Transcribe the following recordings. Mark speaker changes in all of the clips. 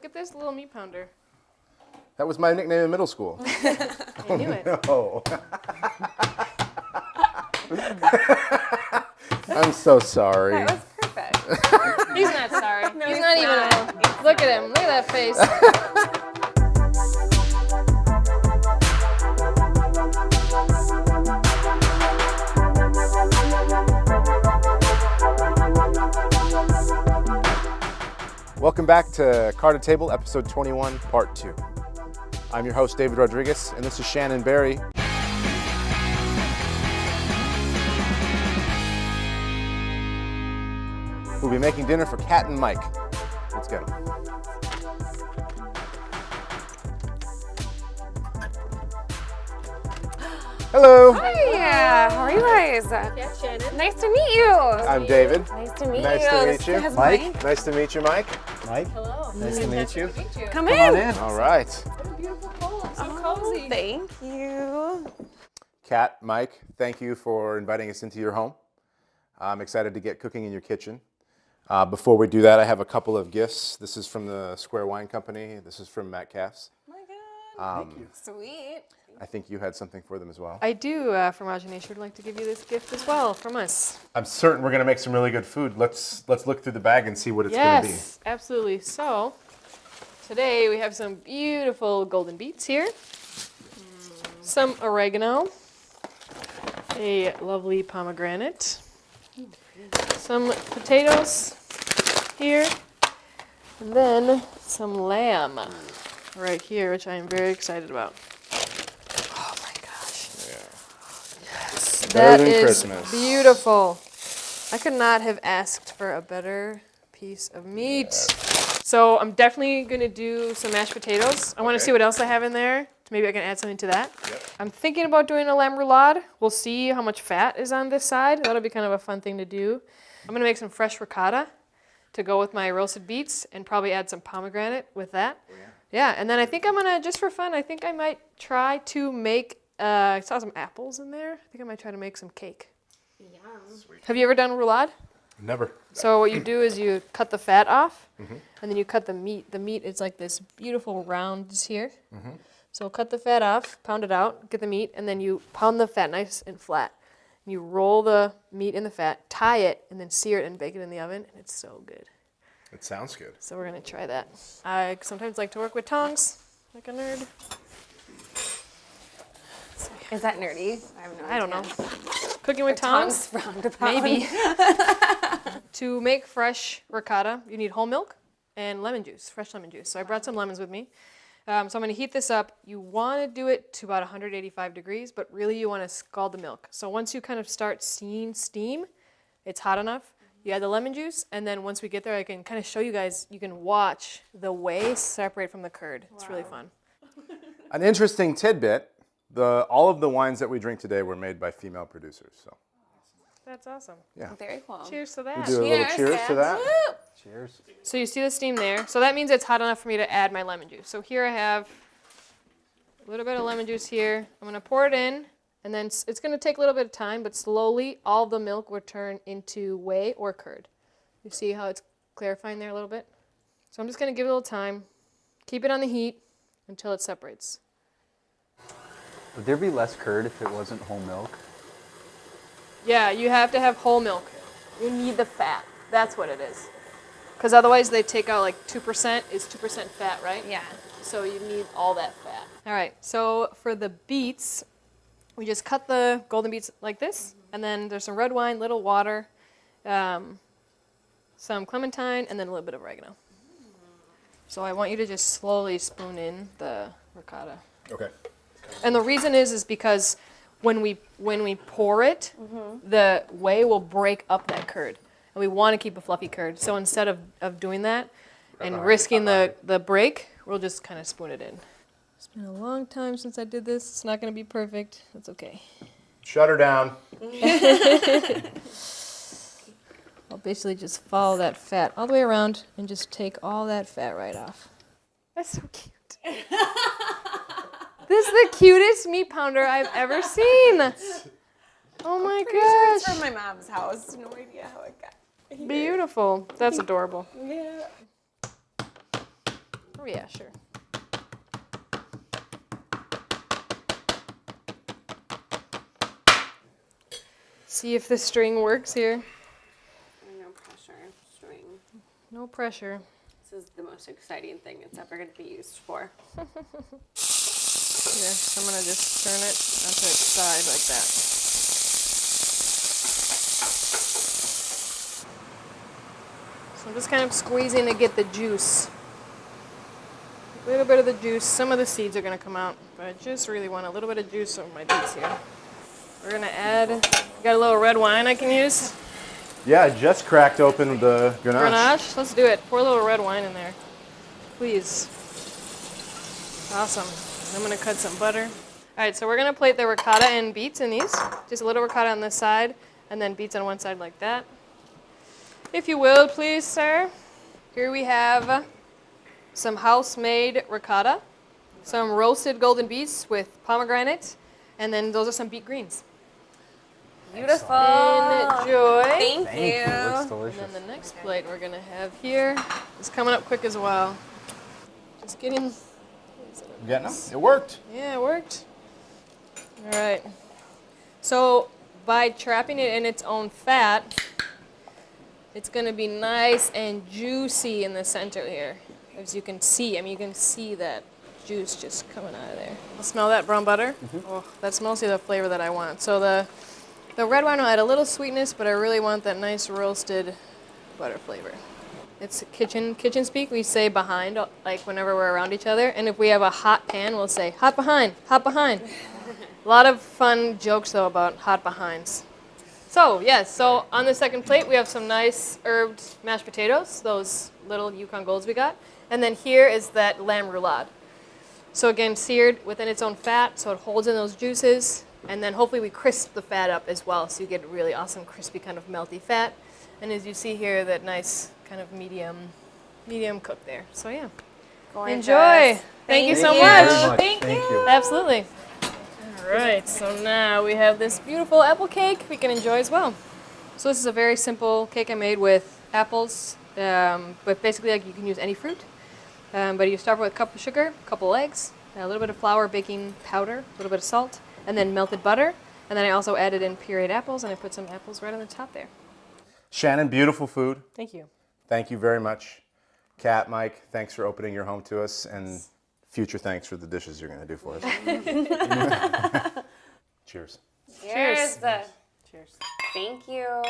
Speaker 1: look at this little meat pounder.
Speaker 2: That was my nickname in middle school.
Speaker 1: I knew it.
Speaker 2: No. I'm so sorry.
Speaker 3: That was perfect.
Speaker 1: He's not sorry.
Speaker 3: No,
Speaker 1: he's
Speaker 3: he's
Speaker 1: not even.
Speaker 3: not.
Speaker 1: Look at him. Look at that face.
Speaker 2: Welcome back to Card at Table, episode 21, part 2. I'm your host, David Rodriguez, and this is Shannon Berry. We'll be making dinner for Kat and Mike. Let's get them. Hello.
Speaker 3: Hi, how are you guys?
Speaker 1: Yeah, Shannon.
Speaker 3: Nice to meet you.
Speaker 2: I'm David.
Speaker 3: Nice to meet you.
Speaker 2: Nice to
Speaker 3: This
Speaker 2: meet you.
Speaker 3: is
Speaker 2: Mike. Nice to meet you, Mike.
Speaker 4: Mike,
Speaker 1: Hello.
Speaker 4: nice to meet you.
Speaker 3: Come
Speaker 4: Come
Speaker 3: in.
Speaker 4: on in.
Speaker 2: All right.
Speaker 1: What a beautiful bowl. It's so
Speaker 3: Oh,
Speaker 1: cozy.
Speaker 3: thank you.
Speaker 2: Kat, Mike, thank you for inviting us into your home. I'm excited to get cooking in your kitchen. Before we do that, I have a couple of gifts. This is from the Square Wine Company. This is from Metcalfe's.
Speaker 3: Oh my God.
Speaker 2: Thank you.
Speaker 3: Sweet.
Speaker 2: I think you had something for them as well.
Speaker 1: I do, Fromagination, would like to give you this gift as well from us.
Speaker 2: I'm certain we're going to make some really good food. Let's look through the bag and see what it's going to be.
Speaker 1: Yes, absolutely. So, today we have some beautiful golden beets here, some oregano, a lovely pomegranate, some potatoes here, and then some lamb right here, which I am very excited about. Oh my gosh. Yes,
Speaker 2: Better
Speaker 1: that
Speaker 2: than
Speaker 1: is
Speaker 2: Christmas.
Speaker 1: beautiful. I could not have asked for a better piece of meat. So I'm definitely gonna do some mashed potatoes. I want to
Speaker 2: Okay.
Speaker 1: see what else I have in there. Maybe I can add something to that.
Speaker 2: Yep.
Speaker 1: I'm thinking about doing a lamb roulade. We'll see how much fat is on this side. That'll be kind of a fun thing to do. I'm gonna make some fresh ricotta to go with my roasted beets and probably add some pomegranate with that.
Speaker 2: Oh,
Speaker 1: Yeah, and then I think I'm gonna, just for fun, I think I might try to make, I saw some apples in there. I think I might try to make some cake. Have you ever done roulade?
Speaker 2: Never.
Speaker 1: So what you do is you cut the fat off, and then you cut the meat. The meat is like this beautiful rounds here. So cut the fat off, pound it out, get the meat, and then you pound the fat nice and flat. And you roll the meat in the fat, tie it, and then sear it and bake it in the oven, and it's so good.
Speaker 2: It sounds good.
Speaker 1: So we're gonna try that. I sometimes like to work with tongs, like a nerd.
Speaker 3: Is that nerdy?
Speaker 1: I don't know. Cooking with
Speaker 3: Tongues
Speaker 1: tongs?
Speaker 3: frowned upon.
Speaker 1: Maybe. To make fresh ricotta, you need whole milk and lemon juice, fresh lemon juice. So I brought some lemons with me. So I'm going to heat this up. You want to do it to about 185 degrees, but really you want to scald the milk. So once you kind of start seeing steam, it's hot enough. You add the lemon juice, and then once we get there, I can kind of show you guys, you can watch the whey separate from the curd. It's really fun.
Speaker 2: An interesting tidbit, all of the wines that we drink today were made by female producers. So
Speaker 1: That's awesome.
Speaker 2: yeah.
Speaker 3: Very cool.
Speaker 1: Cheers to
Speaker 2: We
Speaker 1: that.
Speaker 2: do a little cheers to that.
Speaker 3: Woo!
Speaker 4: Cheers.
Speaker 1: So you see the steam there. So that means it's hot enough for me to add my lemon juice. So here I have a little bit of lemon juice here. I'm going to pour it in, and then it's going to take a little bit of time, but slowly all the milk will turn into whey or curd. You see how it's clarifying there a little bit? So I'm just going to give it a little time. Keep it on the heat until it separates.
Speaker 4: Would there be less curd if it wasn't whole milk?
Speaker 1: Yeah, you have to have whole milk. You need the fat. That's what it is. Because otherwise they take out like 2% is 2% fat, right?
Speaker 3: Yeah.
Speaker 1: So you need all that fat. All right, so for the beets, we just cut the golden beets like this, and then there's some red wine, little water, some clementine, and then a little bit of oregano. So I want you to just slowly spoon in the ricotta.
Speaker 2: Okay.
Speaker 1: And the reason is because when we pour it, the whey will break up that curd. And we want to keep a fluffy curd. So instead of doing that and risking the break, we'll just kind of spoon it in. It's been a long time since I did this. It's not going to be perfect. That's okay.
Speaker 2: Shut her down.
Speaker 1: I'll basically just follow that fat all the way around and just take all that fat right off. That's so cute. This is the cutest meat pounder I've ever seen. Oh my
Speaker 3: Pretty sure it's
Speaker 1: gosh.
Speaker 3: from my mom's house. No idea how it got here.
Speaker 1: Beautiful. That's adorable.
Speaker 3: Yeah.
Speaker 1: Oh yeah, sure. See if the string works here.
Speaker 3: No pressure. String.
Speaker 1: No pressure.
Speaker 3: This is the most exciting thing it's ever going to be used for.
Speaker 1: Here, I'm gonna just turn it onto its side like that. So I'm just kind of squeezing to get the juice. A little bit of the juice. Some of the seeds are gonna come out, but I just really want a little bit of juice on my beets here. We're gonna add, got a little red wine I can use.
Speaker 2: Yeah, I just cracked open the Grenache.
Speaker 1: Grenache, let's do it. Pour a little red wine in there, please. Awesome. I'm gonna cut some butter. All right, so we're gonna plate the ricotta and beets in these. Just a little ricotta on this side, and then beets on one side like that. If you will, please, sir. Here we have some house-made ricotta, some roasted golden beets with pomegranate, and then those are some beet greens.
Speaker 3: Beautiful.
Speaker 1: Enjoy.
Speaker 3: Thank
Speaker 4: Thank you. Looks
Speaker 3: you.
Speaker 1: And
Speaker 4: delicious.
Speaker 1: then the next plate we're gonna have here is coming up quick as well. Just getting,
Speaker 2: Getting them? It worked.
Speaker 1: yeah, it worked. All right. So by trapping it in its own fat, it's gonna be nice and juicy in the center here. As you can see, I mean, you can see that juice just coming out of there. Smell that brown butter? Oh, that's mostly the flavor that I want. So the red wine will add a little sweetness, but I really want that nice roasted butter flavor. It's kitchen speak. We say behind, like whenever we're around each other. And if we have a hot pan, we'll say hot behind, hot behind. A lot of fun jokes though about hot behinds. So yes, so on the second plate we have some nice herbed mashed potatoes, those little Yukon Golds we got. And then here is that lamb roulade. So again, seared within its own fat, so it holds in those juices. And then hopefully we crisp the fat up as well, so you get really awesome crispy kind of melty fat. And as you see here, that nice kind of medium cook there. So yeah,
Speaker 3: Gorgeous.
Speaker 1: enjoy. Thank you so
Speaker 3: you.
Speaker 1: much.
Speaker 4: Very much.
Speaker 3: Thank
Speaker 4: Thank you.
Speaker 1: Absolutely. All right, so now we have this beautiful apple cake we can enjoy as well. So this is a very simple cake I made with apples, but basically like you can use any fruit. But you start with a cup of sugar, a couple eggs, a little bit of flour, baking powder, a little bit of salt, and then melted butter. And then I also added in pureed apples, and I put some apples right on the top there.
Speaker 2: Shannon, beautiful food.
Speaker 1: Thank you.
Speaker 2: Thank you very much. Kat, Mike, thanks for opening your home to us, and future thanks for the dishes you're going to do for us. Cheers.
Speaker 3: Cheers.
Speaker 1: Cheers.
Speaker 3: Thank you.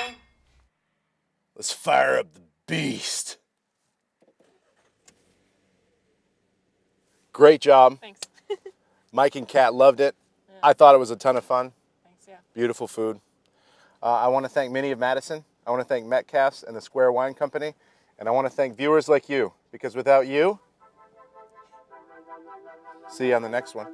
Speaker 2: Let's fire up the beast. Great job.
Speaker 1: Thanks.
Speaker 2: Mike and Kat loved it. I thought it was a ton of fun.
Speaker 1: Thanks, yeah.
Speaker 2: Beautiful food. I want to thank MINI of Madison. I want to thank Metcalfe and the Square Wine Company. And I want to thank viewers like you, because without you, see you on the next one.